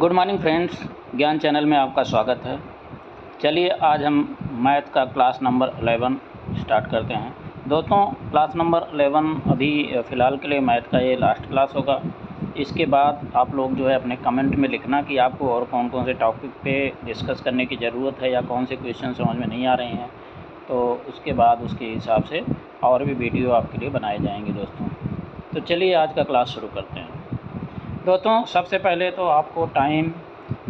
Good morning friends, ज्ञान channel में आपका स्वागत है। चलिए आज हम मैथ का क्लास नंबर 11 स्टार्ट करते हैं। दोस्तों क्लास नंबर 11 अभी फ़िलहाल के लिए मैथ का ये लास्ट क्लास होगा। इसके बाद आप लोग जो है अपने कमेंट में लिखना कि आपको और कौन कौन से टॉपिक पे डिस्कस करने की ज़रूरत है या कौन से क्वेश्चन समझ में नहीं आ रहे हैं, तो उसके बाद उसके हिसाब से और भी वीडियो आपके लिए बनाए जाएंगे दोस्तों। तो चलिए आज का क्लास शुरू करते हैं। दोस्तों सबसे पहले तो आपको टाइम,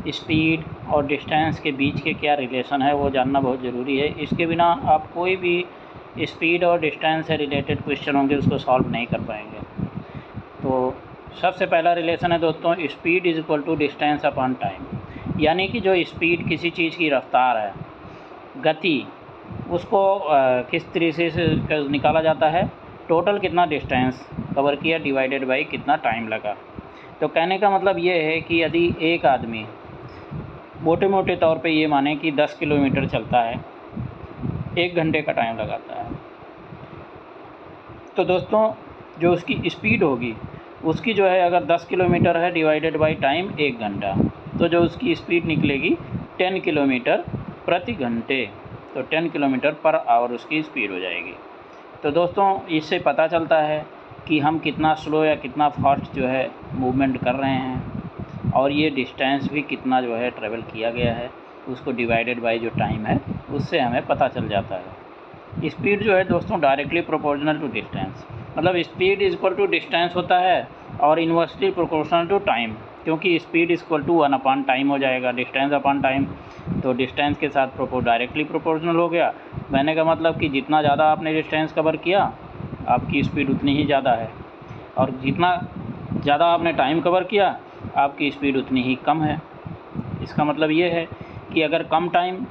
स्पीड और डिस्टेंस के बीच के क्या रिलेशन है वो जानना बहुत ज़रूरी है। इसके बिना आप कोई भी स्पीड और डिस्टेंस से रिलेटेड क्वेश्चन होंगे उसको सॉल्व नहीं कर पाएंगे। तो सबसे पहला रिलेशन है दोस्तों, speed is equal to distance upon time. यानी कि जो स्पीड किसी चीज़ की रफ्तार है, गति, उसको किस तरीके से निकाला जाता है, टोटल कितना डिस्टेंस कवर किया डिवाइडेड बाई कितना टाइम लगा। तो कहने का मतलब ये है कि यदि एक आदमी मोटे मोटे तौर पे ये माने कि 10 किलोमीटर चलता है, 1 घंटे का टाइम लगाता है, तो दोस्तों जो उसकी स्पीड होगी उसकी जो है अगर 10 किलोमीटर है डिवाइडेड बाई टाइम 1 घंटा, तो जो उसकी स्पीड निकलेगी 10 किलोमीटर प्रति घंटे। तो 10 किलोमीटर पर आवर उसकी स्पीड हो जाएगी। तो दोस्तों इससे पता चलता है कि हम कितना स्लो या कितना फास्ट जो है मूवमेंट कर रहे हैं, और ये डिस्टेंस भी कितना जो है ट्रैवल किया गया है, उसको डिवाइडेड बाय जो टाइम है उससे हमें पता चल जाता है। स्पीड जो है दोस्तों डायरेक्टली प्रोपोर्शनल टू डिस्टेंस, मतलब speed is equal to distance होता है और इन्वर्सली प्रोपोर्शनल टू टाइम, क्योंकि speed is equal to 1 upon time हो जाएगा, डिस्टेंस अपॉन टाइम। तो डिस्टेंस के साथ डायरेक्टली प्रोपोर्शनल हो गया। मैंने का मतलब कि जितना ज़्यादा आपने डिस्टेंस कवर किया आपकी स्पीड उतनी ही ज़्यादा है, और जितना ज़्यादा आपने टाइम कवर किया आपकी स्पीड उतनी ही कम है। इसका मतलब ये है कि अगर कम टाइम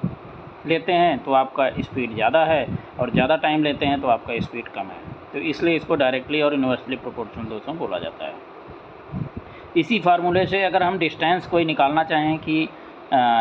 लेते हैं तो आपका स्पीड ज़्यादा है, और ज़्यादा टाइम लेते हैं तो आपका स्पीड कम है। तो इसलिए इसको डायरेक्टली और इन्वर्सली प्रोपोर्शनल दोस्तों बोला जाता है। इसी फार्मूले से अगर हम डिस्टेंस कोई निकालना चाहें कि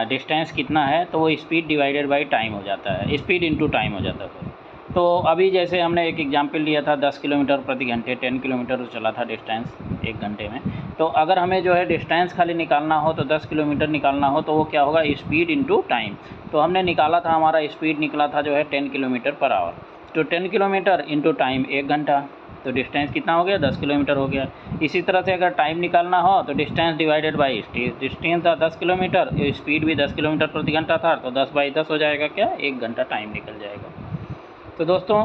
डिस्टेंस कितना है, तो वो स्पीड डिवाइडेड बाई टाइम हो जाता है, स्पीड इनटू टाइम हो जाता है। तो अभी जैसे हमने एक एग्जांपल लिया था 10 किलोमीटर प्रति घंटे, 10 किलोमीटर चला था डिस्टेंस 1 घंटे में। तो अगर हमें जो है डिस्टेंस खाली निकालना हो, तो 10 किलोमीटर निकालना हो, तो वो क्या होगा, स्पीड इनटू टाइम। तो हमने निकाला था, हमारा स्पीड निकला था जो है 10 किलोमीटर पर आवर। तो 10 किलोमीटर इंटू टाइम 1 घंटा, तो डिस्टेंस कितना हो गया, 10 किलोमीटर हो गया। इसी तरह से अगर टाइम निकालना हो तो डिस्टेंस डिवाइडेड बाई डिस्टेंस था 10 किलोमीटर, स्पीड भी 10 किलोमीटर प्रति घंटा था, तो 10/10 हो जाएगा, क्या 1 घंटा टाइम निकल जाएगा। तो दोस्तों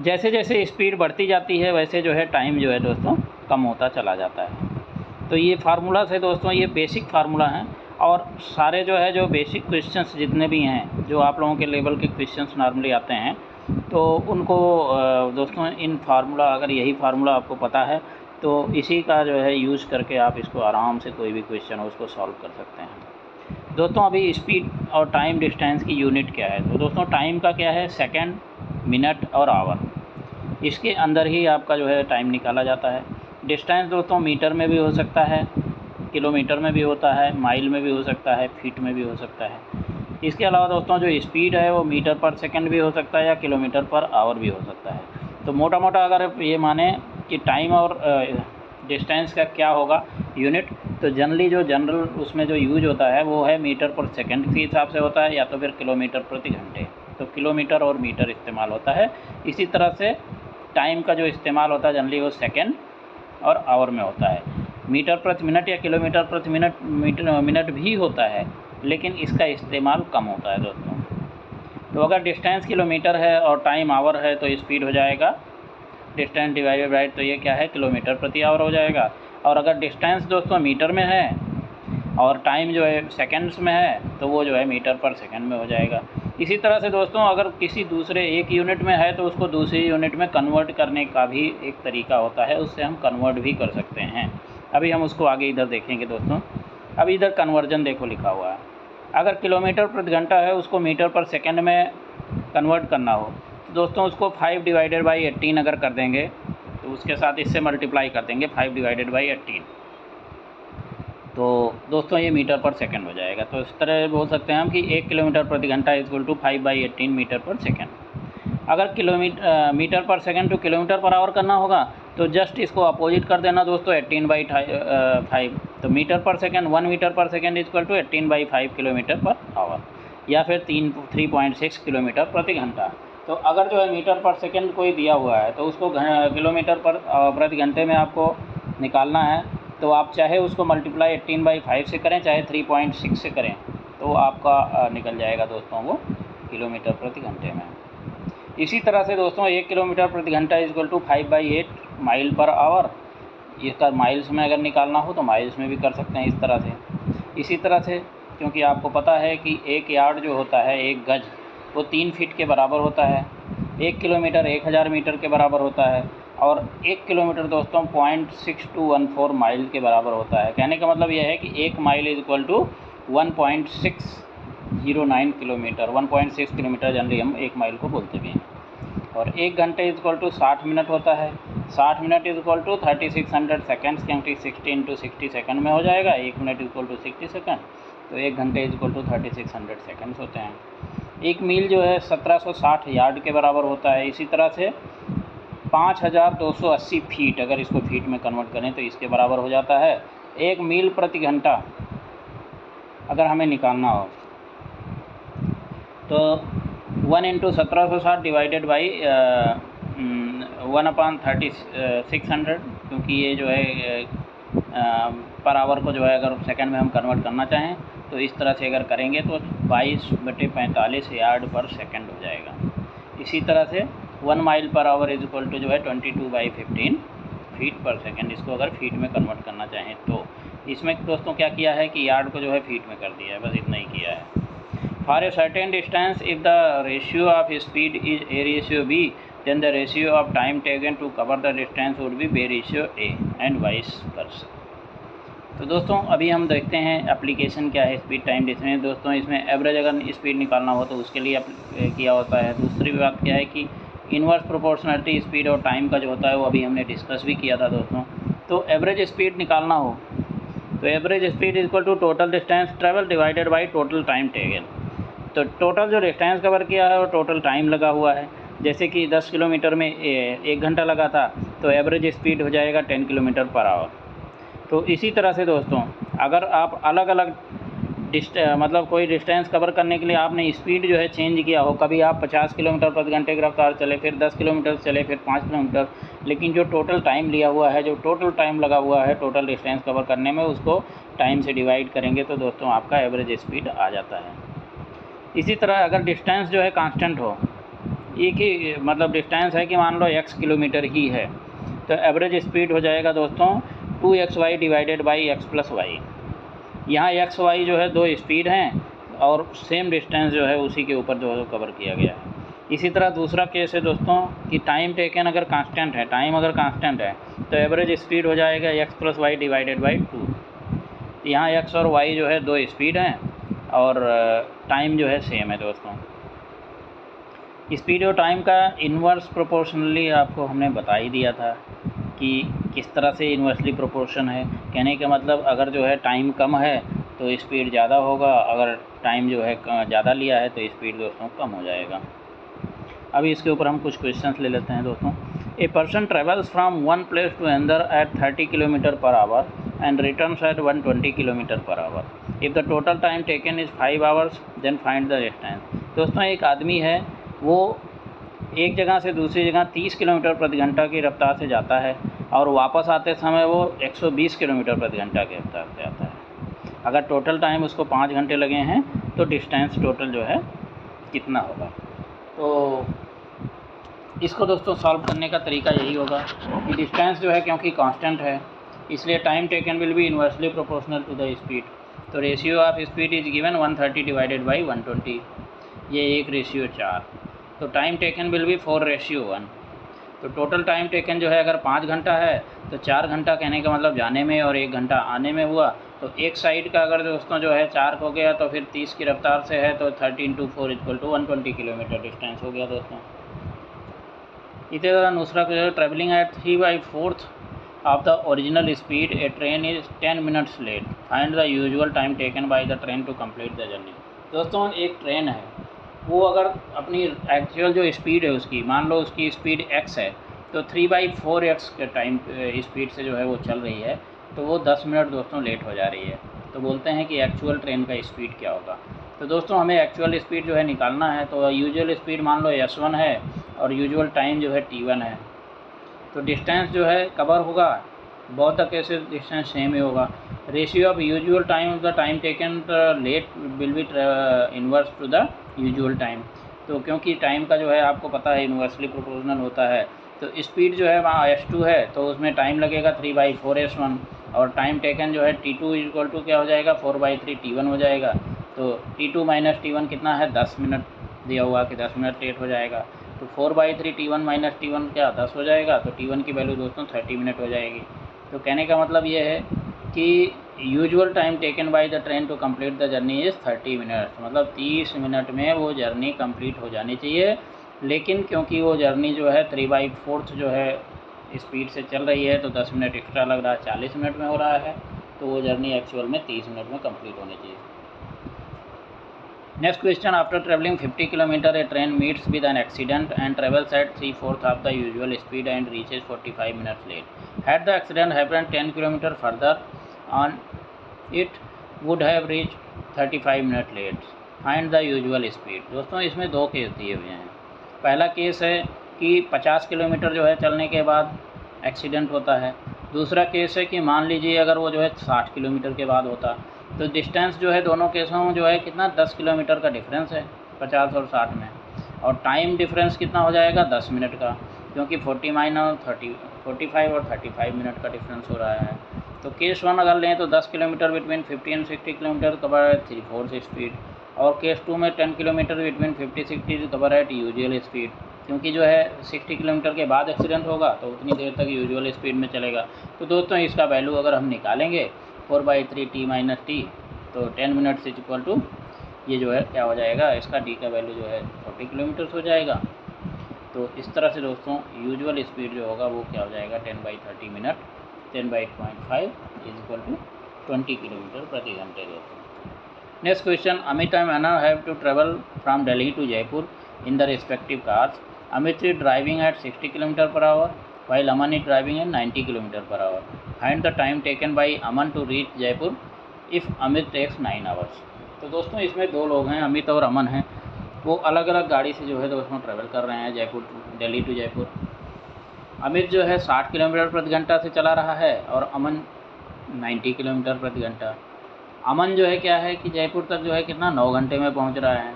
जैसे जैसे स्पीड बढ़ती जाती है वैसे जो है टाइम जो है दोस्तों कम होता चला जाता है। तो ये फार्मूला से दोस्तों, ये बेसिक फार्मूला हैं, और सारे जो है जो बेसिक क्वेश्चंस जितने भी हैं जो आप लोगों के लेवल के क्वेश्चंस नॉर्मली आते हैं, तो उनको दोस्तों इन फार्मूला, अगर यही फार्मूला आपको पता है तो इसी का जो है यूज़ करके आप इसको आराम से कोई भी क्वेश्चन हो उसको सॉल्व कर सकते हैं। दोस्तों अभी स्पीड और टाइम डिस्टेंस की यूनिट क्या है, तो दोस्तों टाइम का क्या है, सेकंड, मिनट और आवर। इसके अंदर ही आपका जो है टाइम निकाला जाता है। डिस्टेंस दोस्तों मीटर में भी हो सकता है, किलोमीटर में भी होता है, माइल में भी हो सकता है, फीट में भी हो सकता है। इसके अलावा दोस्तों जो स्पीड है वो मीटर पर सेकंड भी हो सकता है या किलोमीटर पर आवर भी हो सकता है। तो मोटा मोटा अगर ये माने कि टाइम और डिस्टेंस का क्या होगा यूनिट, तो जनरल उसमें जो यूज होता है वो है मीटर पर सेकंड के हिसाब से होता है, या तो फिर किलोमीटर प्रति घंटे। तो किलोमीटर और मीटर इस्तेमाल होता है। इसी तरह से टाइम का जो इस्तेमाल होता है जनरली वो सेकंड और आवर में होता है। मीटर प्रति मिनट या किलोमीटर प्रति मिनट भी होता है, लेकिन इसका इस्तेमाल कम होता है दोस्तों। तो अगर डिस्टेंस किलोमीटर है और टाइम आवर है तो स्पीड हो जाएगा डिस्टेंस डिवाइडेड बाय, तो ये क्या है, किलोमीटर प्रति आवर हो जाएगा। और अगर डिस्टेंस दोस्तों मीटर में है और टाइम जो है सेकंड्स में है, तो वो जो है मीटर पर सेकंड में हो जाएगा। इसी तरह से दोस्तों अगर किसी दूसरे एक यूनिट में है तो उसको दूसरी यूनिट में कन्वर्ट करने का भी एक तरीका होता है, उससे हम कन्वर्ट भी कर सकते हैं। अभी हम उसको आगे इधर देखेंगे दोस्तों। अब इधर कन्वर्जन देखो लिखा हुआ है, अगर किलोमीटर प्रति घंटा है उसको मीटर पर सेकंड में कन्वर्ट करना हो, तो दोस्तों उसको 5/18 अगर कर देंगे तो उसके साथ इससे मल्टीप्लाई कर देंगे 5/18, तो दोस्तों ये मीटर पर सेकंड हो जाएगा। तो इस तरह बोल सकते हैं हम कि 1 किलोमीटर प्रति घंटा इक्वल टू 5/18 मीटर पर सेकंड। अगर मीटर पर second two kilometre per our करना होगा तो जस्ट इसको अपोजिट कर देना दोस्तों 18/5। तो metre per second 1 metre per second equal to 18/5 kilometre per hour, या फिर 3.6 किलोमीटर प्रति घंटा। तो अगर जो है मीटर पर सेकेंड कोई दिया हुआ है तो उसको किलोमीटर पर प्रति घंटे में आपको निकालना है। तो आप चाहे उसको मल्टीप्लाई 18/5 से करें, चाहे 3.6 से करें, तो आपका निकल जाएगा दोस्तों वो किलोमीटर प्रति घंटे में। इसी तरह से दोस्तों 1 किलोमीटर प्रति घंटा equal to 5/8 mile per hour. इसका माइल्स में अगर निकालना हो तो माइल्स में भी कर सकते हैं इस तरह से। इसी तरह से क्योंकि आपको पता है कि 1 यार्ड जो होता है, 1 गज, वो 3 फीट के बराबर होता है। 1 किलोमीटर 1000 मीटर के बराबर होता है, और 1 किलोमीटर दोस्तों 0.6214 माइल के बराबर होता है। कहने का मतलब यह है कि 1 mile is equal to 1.609 kilometre. 1.6 kilometre generally हम 1 माइल को बोलते भी हैं। और 1 घंटे इज इक्वल टू 60 मिनट होता है। 60 minute is equal to 3600 seconds, क्योंकि 60 × 60 सेकंड में हो जाएगा। 1 minute is equal to 60 second, तो 1 घंटे इज इक्वल टू 3600 सेकेंड्स होते हैं। 1 मील जो है 1760 यार्ड के बराबर होता है। इसी तरह से 5280 फीट, अगर इसको फीट में कन्वर्ट करें तो इसके बराबर हो जाता है। 1 मील प्रति घंटा अगर हमें निकालना हो तो 1 × 1760 डिवाइडेड बाई 1/3600, क्योंकि ये जो है पर आवर को जो है अगर सेकंड में हम कन्वर्ट करना चाहें तो इस तरह से अगर करेंगे तो 22/45 यार्ड पर सेकंड हो जाएगा। इसी तरह से 1 mile per our is equal to जो है 22/15 फीट पर सेकंड। इसको अगर फीट में कन्वर्ट करना चाहें तो इसमें दोस्तों क्या किया है कि यार्ड को जो है फीट में कर दिया है, बस इतना ही किया है। For a certain distance if the ratio of speed is A ratio B, then the ratio of time taken to cover the distance would be B ratio A and vice versa। तो दोस्तों अभी हम देखते हैं application क्या है speed time distance. दोस्तों इसमें एवरेज अगर स्पीड निकालना हो तो उसके लिए किया होता है। दूसरी बात क्या है कि इन्वर्स प्रोपोर्शनलिटी स्पीड और टाइम का जो होता है वो अभी हमने डिस्कस भी किया था दोस्तों। तो एवरेज स्पीड निकालना हो तो average speed is equal to total distance travel divided by total time taken. तो टोटल जो डिस्टेंस कवर किया है वो टोटल टाइम लगा हुआ है। जैसे कि 10 किलोमीटर में 1 घंटा लगा था, तो एवरेज स्पीड हो जाएगा 10 किलोमीटर पर आवर। तो इसी तरह से दोस्तों अगर आप अलग अलग मतलब कोई डिस्टेंस कवर करने के लिए आपने स्पीड जो है चेंज किया हो, कभी आप 50 किलोमीटर प्रति घंटे की रफ्तार चले, फिर 10 किलोमीटर चले, फिर 5 किलोमीटर, लेकिन जो टोटल टाइम लिया हुआ है, जो टोटल टाइम लगा हुआ है टोटल डिस्टेंस कवर करने में, उसको टाइम से डिवाइड करेंगे तो दोस्तों आपका एवरेज स्पीड आ जाता है। इसी तरह अगर डिस्टेंस जो है कांस्टेंट हो, एक ही मतलब डिस्टेंस है कि मान लो x किलोमीटर ही है, तो एवरेज स्पीड हो जाएगा दोस्तों 2xy divided by x + y। यहाँ x y जो है 2 स्पीड हैं और सेम डिस्टेंस जो है उसी के ऊपर जो है कवर किया गया है। इसी तरह दूसरा केस है दोस्तों कि टाइम टेकन अगर कांस्टेंट है, टाइम अगर कांस्टेंट है तो एवरेज स्पीड हो जाएगा x + y डिवाइडेड बाई 2। यहाँ x और y जो है 2 स्पीड हैं और टाइम जो है सेम है दोस्तों। स्पीड और टाइम का इन्वर्स प्रोपोर्शनली आपको हमने बता ही दिया था कि किस तरह से इन्वर्सली प्रोपोर्शन है। कहने का मतलब अगर जो है टाइम कम है तो स्पीड ज़्यादा होगा, अगर टाइम जो है ज़्यादा लिया है तो स्पीड दोस्तों कम हो जाएगा। अभी इसके ऊपर हम कुछ क्वेश्चंस ले लेते हैं दोस्तों। A person travels from one place to another at 30 kilometre per hour and returns at 120 kilometre per hour. If the total time taken is 5 hours then find the distance. दोस्तों एक आदमी है, वो एक जगह से दूसरी जगह 30 किलोमीटर प्रति घंटा की रफ्तार से जाता है और वापस आते समय वो 120 किलोमीटर प्रति घंटा की रफ्तार से आता है। अगर टोटल टाइम उसको 5 घंटे लगे हैं तो डिस्टेंस टोटल जो है कितना होगा। तो इसको दोस्तों सॉल्व करने का तरीका यही होगा कि डिस्टेंस जो है क्योंकि कांस्टेंट है इसलिए time taken will be inversely proportional to the speed. तो ratio of speed is given 130 divided by 120, ये 1:4। तो टाइम टेकन विल बी 4:1। तो टोटल टाइम टेकन जो है अगर 5 घंटा है तो 4 घंटा कहने का मतलब जाने में और 1 घंटा आने में हुआ। तो एक साइड का अगर दोस्तों जो है 4 हो गया तो फिर 30 की रफ्तार से है तो 30 × 4 = 120 किलोमीटर डिस्टेंस हो गया दोस्तों। इसी तरह दूसरा जो है travelling at 3/4 of the original speed a train is 10 minutes late, find the usual time taken by the train to complete the journey. दोस्तों एक ट्रेन है, वो अगर अपनी एक्चुअल जो स्पीड है उसकी, मान लो उसकी स्पीड x है, तो 3/4x के टाइम स्पीड से जो है वो चल रही है, तो वो 10 मिनट दोस्तों लेट हो जा रही है। तो बोलते हैं कि एक्चुअल ट्रेन का स्पीड क्या होगा। तो दोस्तों हमें एक्चुअल स्पीड जो है निकालना है। तो यूजुअल स्पीड मान लो s1 है और यूजुअल टाइम जो है t1 है। तो डिस्टेंस जो है कवर होगा, both the cases distance same ही होगा। Ratio of usual time of the time taken late will be inverse to the usual time. तो क्योंकि टाइम का जो है आपको पता है इन्वर्सली प्रोपोर्शनल होता है, तो स्पीड जो है वहाँ s2 है तो उसमें टाइम लगेगा 3/4 s1, और टाइम टेकन जो है t2 इक्वल टू क्या हो जाएगा 4/3 t1 हो जाएगा। तो t2 माइनस t1 कितना है 10 मिनट दिया हुआ कि 10 मिनट लेट हो जाएगा। तो 4/3 t1 माइनस t1 क्या 10 हो जाएगा। तो t1 की वैल्यू दोस्तों 30 मिनट हो जाएगी। तो कहने का मतलब ये है कि usual time taken by the train to complete the journey is 30 minutes, मतलब 30 मिनट में वो जर्नी कंप्लीट हो जानी चाहिए। लेकिन क्योंकि वो जर्नी जो है 3/4 जो है स्पीड से चल रही है, तो 10 मिनट एक्स्ट्रा लग रहा है, 40 मिनट में हो रहा है। तो वो जर्नी एक्चुअल में 30 मिनट में कंप्लीट होनी चाहिए। Next question, after travelling 50 kilometre a train meets with an accident and travels at 3/4 of the usual speed and reaches 45 minutes late. Had the accident happened 10 kilometre further on it would have reach 35 minute late, find the usual speed. दोस्तों इसमें दो case दिए हुए हैं। पहला case है कि 50 kilometre जो है चलने के बाद एक्सीडेंट होता है। दूसरा केस है कि मान लीजिए अगर वो जो है 60 किलोमीटर के बाद होता, तो डिस्टेंस जो है दोनों केसों में जो है कितना 10 किलोमीटर का डिफरेंस है 50 और 60 में, और टाइम डिफरेंस कितना हो जाएगा 10 मिनट का, क्योंकि 45 और 35 मिनट का डिफरेंस हो रहा है। तो केस 1 अगर लें तो 10 kilometre between 50 and 60 kilometre cover at 3/4 speed, और केस 2 में 10 kilometre between 50-60 cover at usual speed, क्योंकि जो है 60 किलोमीटर के बाद एक्सीडेंट होगा तो उतनी देर तक यूजुअल स्पीड में चलेगा। तो दोस्तों इसका वैल्यू अगर हम निकालेंगे 4/3 t माइनस टी, तो 10 मिनट्स इज इक्वल टू ये जो है क्या हो जाएगा, इसका डी का वैल्यू जो है 40 किलोमीटर्स हो जाएगा। तो इस तरह से दोस्तों यूजुअल स्पीड जो होगा वो क्या हो जाएगा 10/30 minute 10/5 is equal to 20 kilometre प्रति घंटे दोस्तों। Next question, Amit and Anar have to travel from Delhi to Jaipur in the respective cars. Amit is driving at 60 km per hour while Aman is driving at 90 km per hour. Find the time taken by Aman to reach Jaipur if Amit takes 9 hours. तो दोस्तों इसमें दो लोग हैं, अमित और अमन हैं। वो अलग अलग गाड़ी से जो है दोस्तों ट्रैवल कर रहे हैं दिल्ली टू जयपुर। अमित जो है 60 किलोमीटर प्रति घंटा से चला रहा है और अमन 90 किलोमीटर प्रति घंटा। अमन जो है क्या है कि जयपुर तक जो है कितना 9 घंटे में पहुंच रहा है,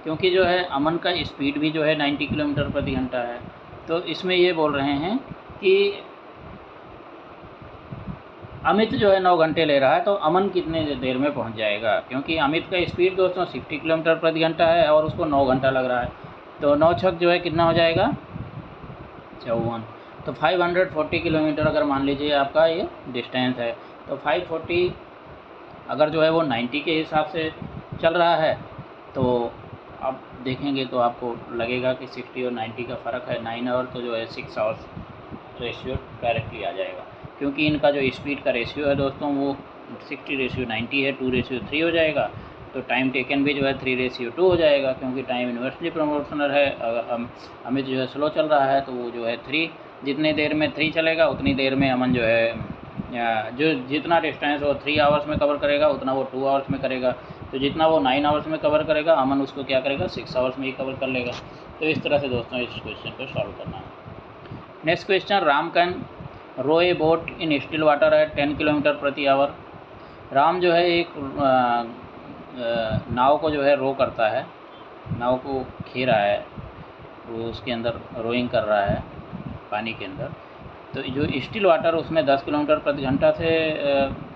क्योंकि जो है अमन का स्पीड भी जो है 90 किलोमीटर प्रति घंटा है। तो इसमें ये बोल रहे हैं कि अमित जो है 9 घंटे ले रहा है, तो अमन कितने देर में पहुंच जाएगा, क्योंकि अमित का स्पीड दोस्तों 60 किलोमीटर प्रति घंटा है और उसको 9 घंटा लग रहा है। तो 9 छक जो है कितना हो जाएगा 54। तो 540 किलोमीटर अगर मान लीजिए आपका ये डिस्टेंस है, तो 540 अगर जो है वो 90 के हिसाब से चल रहा है, तो आप देखेंगे तो आपको लगेगा कि 60 और 90 का फ़र्क है 9 आवर, तो जो है 6 आवर्स रेशियो डायरेक्टली आ जाएगा, क्योंकि इनका जो स्पीड का रेशियो है दोस्तों वो 60:90 है, 2:3 हो जाएगा। तो टाइम टेकन भी जो है 3:2 हो जाएगा, क्योंकि टाइम इन्वर्सली प्रोपोर्शनल है। अगर अमित जो है स्लो चल रहा है तो वो जो है 3, जितनी देर में 3 चलेगा उतनी देर में अमन जो है जो जितना डिस्टेंस वो 3 आवर्स में कवर करेगा उतना वो 2 आवर्स में करेगा। तो जितना वो 9 आवर्स में कवर करेगा अमन उसको क्या करेगा 6 आवर्स में ही कवर कर लेगा। तो इस तरह से दोस्तों इस क्वेश्चन को सॉल्व करना है। Next question, Ram can row a boat in still water at 10 kilometre प्रति आवर। राम जो है एक नाव को जो है रो करता है, नाव को खे रहा है, वो उसके अंदर रोइंग कर रहा है पानी के अंदर। तो जो स्टिल वाटर उसमें 10 किलोमीटर प्रति घंटा से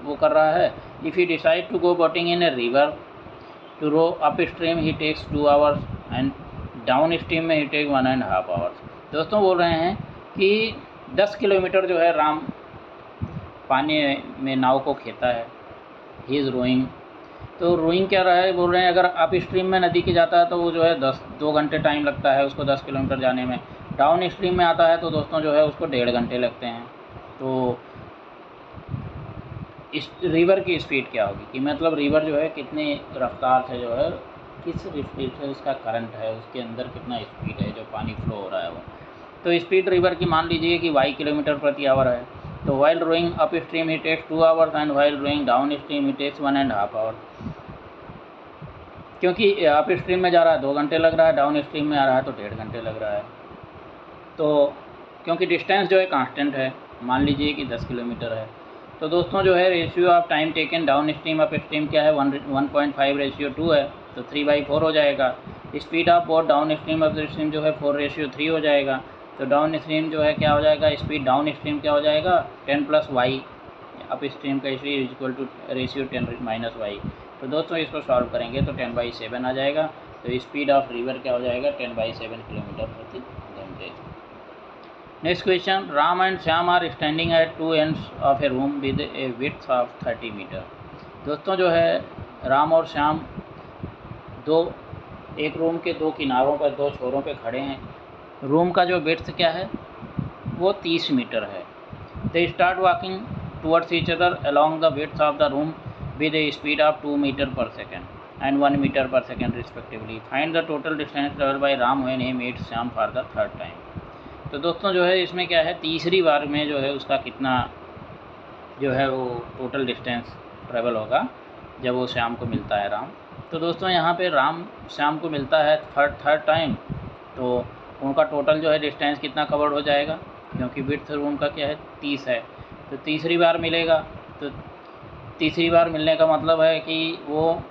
वो कर रहा है। If he decide to go boating in a river to row upstream he takes 2 hours and downstream में ही टेक 1.5 आवर्स। दोस्तों बोल रहे हैं कि 10 किलोमीटर जो है राम पानी में नाव को खेता है, ही इज़ रोइंग। तो रोइंग क्या रहा है, बोल रहे हैं अगर अप स्ट्रीम में नदी के जाता है तो वो जो है 2 घंटे टाइम लगता है उसको 10 किलोमीटर जाने में। डाउन स्ट्रीम में आता है तो दोस्तों जो है उसको 1.5 घंटे लगते हैं। तो इस रिवर की स्पीड क्या होगी, कि मतलब रिवर जो है कितनी रफ्तार से जो है किस स्पीड से उसका करंट है, उसके अंदर कितना स्पीड है जो पानी फ्लो हो रहा है वो। तो स्पीड रिवर की मान लीजिए कि y किलोमीटर प्रति आवर है। तो while rowing upstream he takes 2 hours and while rowing downstream he takes 1.5 hour. क्योंकि अप स्ट्रीम में जा रहा है 2 घंटे लग रहा है, डाउन स्ट्रीम में आ रहा है तो 1.5 घंटे लग रहा है। तो क्योंकि डिस्टेंस जो है कांस्टेंट है, मान लीजिए कि 10 किलोमीटर है, तो दोस्तों जो है ratio of time taken down stream up stream क्या है 1.5:2 है, तो 3/4 हो जाएगा। Speed of both down stream up stream जो है 4:3 हो जाएगा। तो डाउन स्ट्रीम जो है क्या हो जाएगा, स्पीड डाउन स्ट्रीम क्या हो जाएगा 10 + y, अप स्ट्रीम का speed equal to ratio 10 - y। तो दोस्तों इसको सॉल्व करेंगे तो 10/7 आ जाएगा। तो स्पीड ऑफ रिवर क्या हो जाएगा 10/7 किलोमीटर प्रति घंटे। Next question, Ram and Shyam are standing at 2 ends of a room with a width of 30 metre. दोस्तों जो है राम और श्याम एक रूम के 2 किनारों पर 2 छोरों पे खड़े हैं। रूम का जो विड्थ क्या है वो 30 मीटर है। They start walking towards each other along the width of the room with a speed of 2 metre per second and 1 metre per second respectively. Find the total distance travel by Ram when he meet Shyam for the third time. तो दोस्तों जो है इसमें क्या है, तीसरी बार में जो है उसका कितना जो है वो टोटल डिस्टेंस ट्रेवल होगा जब वो श्याम को मिलता है राम। तो दोस्तों यहाँ पे राम श्याम को मिलता है थर्ड टाइम, तो उनका टोटल जो है डिस्टेंस कितना कवर्ड हो जाएगा, क्योंकि विड्थ रूम का क्या है 30 है। तो तीसरी बार मिलेगा, तो तीसरी बार मिलने का मतलब है कि वो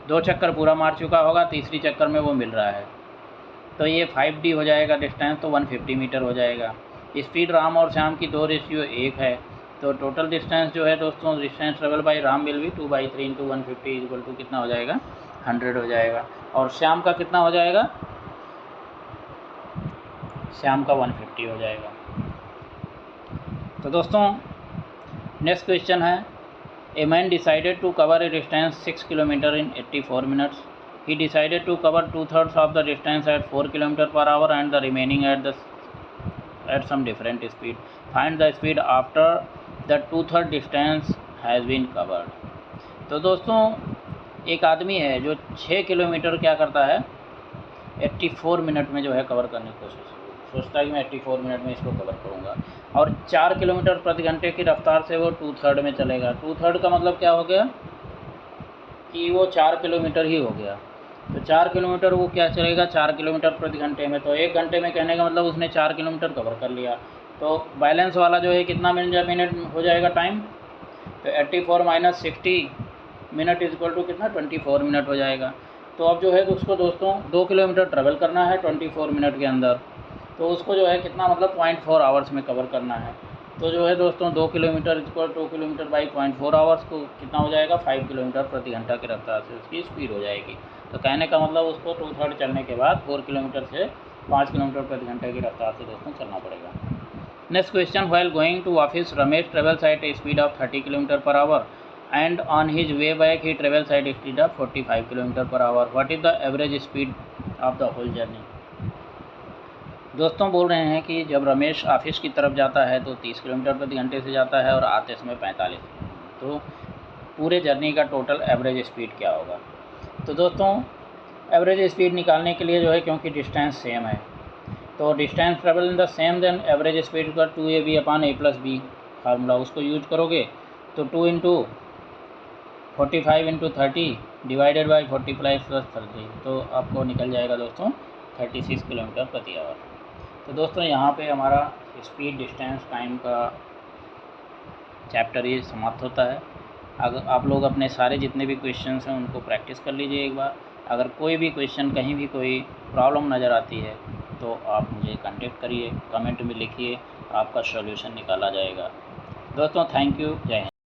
2 चक्कर पूरा मार चुका होगा, तीसरी चक्कर में वो मिल रहा है। तो ये 5d हो जाएगा डिस्टेंस, तो 150 मीटर हो जाएगा। स्पीड राम और श्याम की 2:1 है। तो टोटल डिस्टेंस जो है दोस्तों, distance travel by Ram will भी 2/3 × 150 इक्वल टू कितना हो जाएगा 100 हो जाएगा। और श्याम का कितना हो जाएगा, श्याम का 150 हो जाएगा। तो दोस्तों नेक्स्ट क्वेश्चन है, a man decided to cover a distance 6 kilometre in 84 minutes. He decided to cover 2/3 of the distance at 4 kilometre per hour and the remaining at some different speed. Find the speed after the 2/3 distance has been covered. तो दोस्तों एक आदमी है जो 6 kilometre क्या करता है 84 minute में जो है कवर करने की कोशिश सोचता है कि मैं 84 मिनट में इसको कवर करूँगा, और 4 किलोमीटर प्रति घंटे की रफ्तार से वो 2/3 में चलेगा। 2/3 का मतलब क्या हो गया कि वो 4 किलोमीटर ही हो गया। तो 4 किलोमीटर वो क्या चलेगा 4 किलोमीटर प्रति घंटे में, तो 1 घंटे में कहने का मतलब उसने 4 किलोमीटर कवर कर लिया। तो बैलेंस वाला जो है कितना मिनट हो जाएगा टाइम, तो 84 - 60 मिनट इक्वल टू कितना 24 मिनट हो जाएगा। तो अब जो है उसको दोस्तों 2 किलोमीटर ट्रेवल करना है 24 मिनट के अंदर, तो उसको जो है कितना मतलब 0.4 आवर्स में कवर करना है। तो जो है दोस्तों 2 kilometre equal 2 kilometre by 0.4 hours को कितना हो जाएगा 5 किलोमीटर प्रति घंटा की रफ्तार से उसकी स्पीड हो जाएगी। तो कहने का मतलब उसको 2/3 चलने के बाद 4 किलोमीटर से 5 किलोमीटर प्रति घंटे की रफ्तार से दोस्तों चलना पड़ेगा। Next question, while going to office Ramesh travels at a speed of 30 kilometre per hour and on his way back he travels at a speed of 45 km per hour. What is the average speed of the whole journey? दोस्तों बोल रहे हैं कि जब Ramesh office की तरफ जाता है तो 30 किलोमीटर प्रति घंटे से जाता है और आते समय 45, तो पूरे जर्नी का टोटल एवरेज स्पीड क्या होगा। तो दोस्तों एवरेज स्पीड निकालने के लिए जो है क्योंकि डिस्टेंस सेम है, तो distance travel in the same then average speed का 2ab/a+b फार्मूला उसको यूज करोगे, तो 2 × 45 × 30 डिवाइडेड बाई 45 + 30, तो आपको निकल जाएगा दोस्तों 36 किलोमीटर प्रति आवर। तो दोस्तों यहाँ पे हमारा स्पीड डिस्टेंस टाइम का चैप्टर ये समाप्त होता है। अगर आप लोग अपने सारे जितने भी क्वेश्चंस हैं उनको प्रैक्टिस कर लीजिए एक बार। अगर कोई भी क्वेश्चन कहीं भी कोई प्रॉब्लम नज़र आती है तो आप मुझे कांटेक्ट करिए, कमेंट में लिखिए, आपका सॉल्यूशन निकाला जाएगा। दोस्तों थैंक यू, जय हिंद।